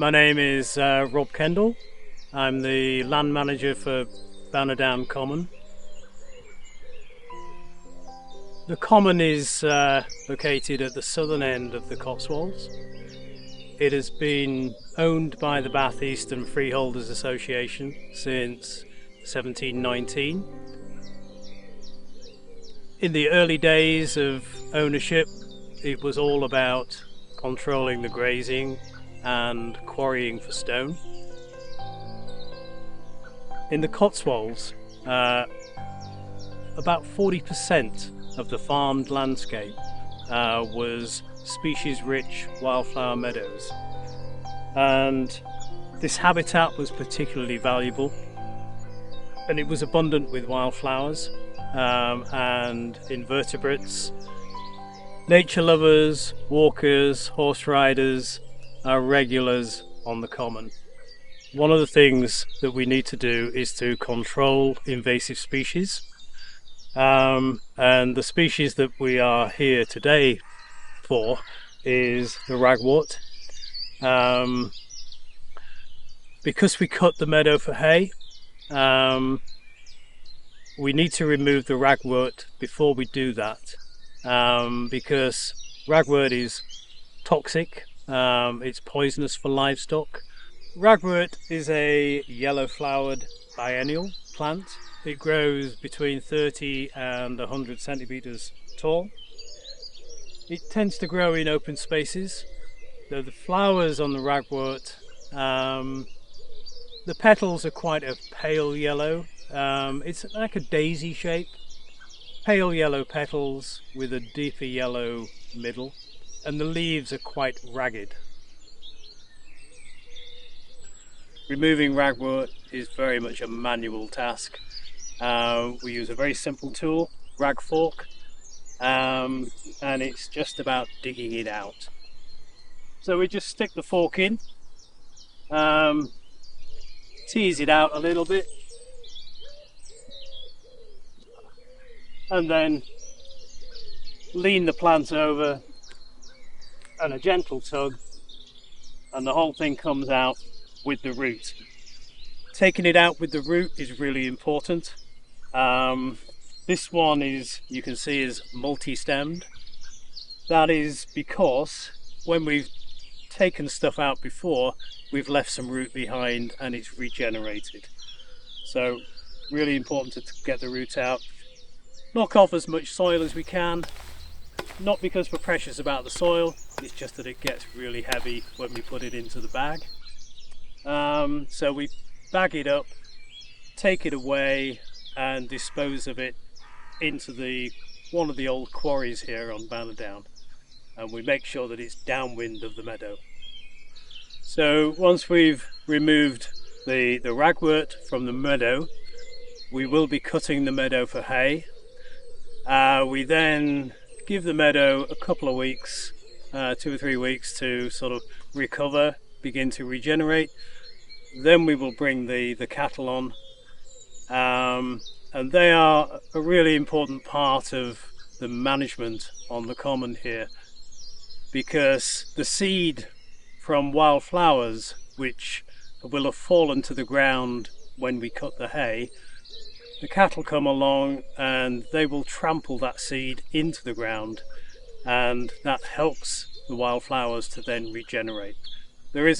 My name is Rob Kendall. I'm the land manager for Bannerdown Common. The common is located at the southern end of the Cotswolds. It has been owned by the Bath Eastern Freeholders Association since 1719. In the early days of ownership, it was all about controlling the grazing and quarrying for stone. In the Cotswolds, about 40% of the farmed landscape was species-rich wildflower meadows, and this habitat was particularly valuable, and it was abundant with wildflowers and invertebrates. Nature lovers, walkers, horse riders are regulars on the common. One of the things that we need to do is to control invasive species, and the species that we are here today for is the ragwort. Because we cut the meadow for hay, we need to remove the ragwort before we do that, because ragwort is toxic, it's poisonous for livestock. Ragwort is a yellow flowered biennial plant. It grows between 30 and 100 centimeters tall. It tends to grow in open spaces. The flowers on the ragwort, the petals are quite a pale yellow. It's like a daisy shape. Pale yellow petals with a deeper yellow middle, and the leaves are quite ragged. Removing ragwort is very much a manual task. We use a very simple tool, rag fork, and it's just about digging it out. So we just stick the fork in, tease it out a little bit, and then lean the plant over, and a gentle tug, and the whole thing comes out with the root. Taking it out with the root is really important. This one is, you can see, is multi-stemmed. That is because when we've taken stuff out before, we've left some root behind and it's regenerated. So really important to get the root out. Knock off as much soil as we can, not because we're precious about the soil, it's just that it gets really heavy when we put it into the bag. So we bag it up, take it away and dispose of it into one of the old quarries here on Bannerdown, and we make sure that it's downwind of the meadow. So once we've removed the ragwort from the meadow, we will be cutting the meadow for hay. We then give the meadow a couple of weeks, 2 or 3 weeks, to sort of recover, begin to regenerate. Then we will bring the cattle on, and they are a really important part of the management on the common here, because the seed from wildflowers, which will have fallen to the ground when we cut the hay, the cattle come along and they will trample that seed into the ground, and that helps the wildflowers to then regenerate. There is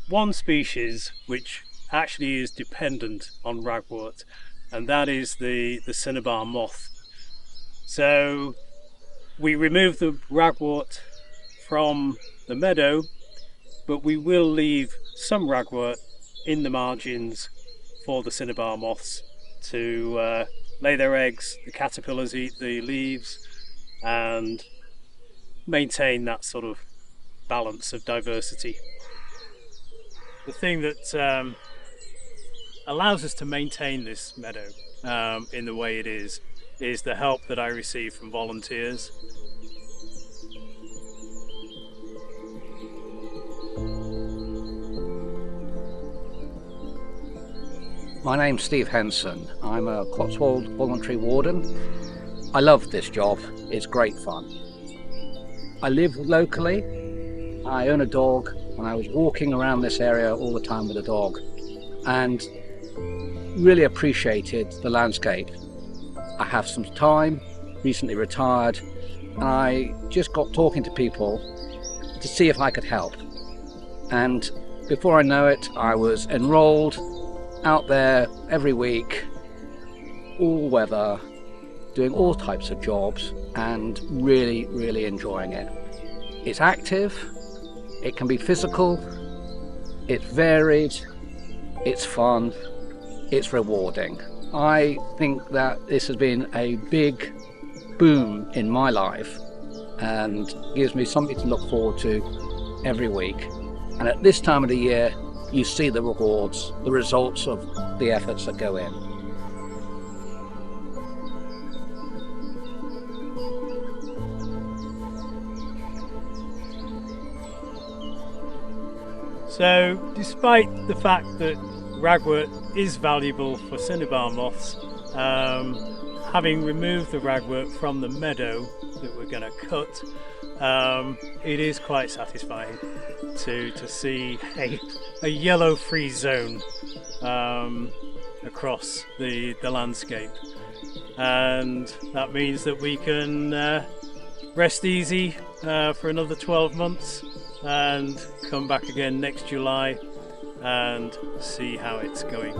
one species which actually is dependent on ragwort, and that is the cinnabar moth. So we remove the ragwort from the meadow, but we will leave some ragwort in the margins for the cinnabar moths to lay their eggs. The caterpillars eat the leaves and maintain that sort of balance of diversity. The thing that allows us to maintain this meadow in the way it is the help that I receive from volunteers. My name's Steve Henson. I'm a Cotswold voluntary warden. I love this job. It's great fun. I live locally. I own a dog. and I was walking around this area all the time with the dog and really appreciated the landscape. I have some time, recently retired, and I just got talking to people to see if I could help. And before I know it, I was enrolled out there every week, all weather, doing all types of jobs and really, really enjoying it. It's active, it can be physical, it's varied, it's fun, it's rewarding. I think that this has been a big boom in my life and gives me something to look forward to every week. And at this time of the year, you see the rewards, the results of the efforts that go in. So, despite the fact that ragwort is valuable for cinnabar moths, having removed the ragwort from the meadow that we're going to cut, it is quite satisfying to see a yellow-free zone across the landscape, and that means that we can rest easy for another 12 months and come back again next July and see how it's going.